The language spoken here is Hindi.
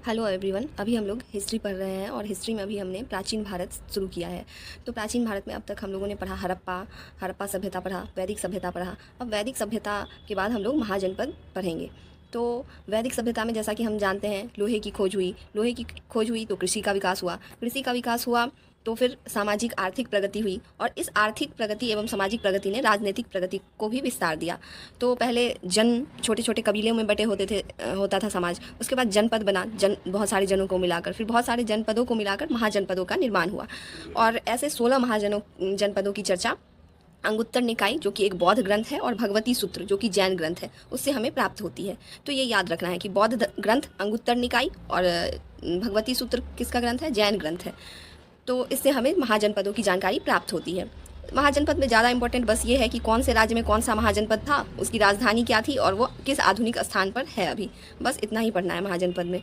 Hello everyone. अभी हम लोग हिस्ट्री पढ़ रहे हैं और हिस्ट्री में अभी हमने प्राचीन भारत शुरू किया है। तो प्राचीन भारत में अब तक हम लोगों ने पढ़ा हड़प्पा सभ्यता पढ़ा, वैदिक सभ्यता पढ़ा। अब वैदिक सभ्यता के बाद हम लोग महाजनपद पढ़ेंगे। तो वैदिक सभ्यता में जैसा कि हम जानते हैं लोहे की खोज हुई तो कृषि का विकास हुआ तो फिर सामाजिक आर्थिक प्रगति हुई और इस आर्थिक प्रगति एवं सामाजिक प्रगति ने राजनीतिक प्रगति को भी विस्तार दिया। तो पहले छोटे छोटे कबीलों में बटे होता था समाज, उसके बाद जनपद बना, बहुत सारे जनों को मिलाकर, फिर बहुत सारे जनपदों को मिलाकर महाजनपदों का निर्माण हुआ और ऐसे 16 जनपदों की चर्चा अंगुत्तर निकाय जो कि एक बौद्ध ग्रंथ है और भगवती सूत्र जो कि जैन ग्रंथ है उससे हमें प्राप्त होती है। तो ये याद रखना है कि बौद्ध ग्रंथ अंगुत्तर निकाय और भगवती सूत्र किसका ग्रंथ है? जैन ग्रंथ है। तो इससे हमें महाजनपदों की जानकारी प्राप्त होती है। महाजनपद में ज़्यादा इंपॉर्टेंट बस ये है कि कौन से राज्य में कौन सा महाजनपद था, उसकी राजधानी क्या थी और वो किस आधुनिक स्थान पर है अभी। बस इतना ही पढ़ना है महाजनपद में।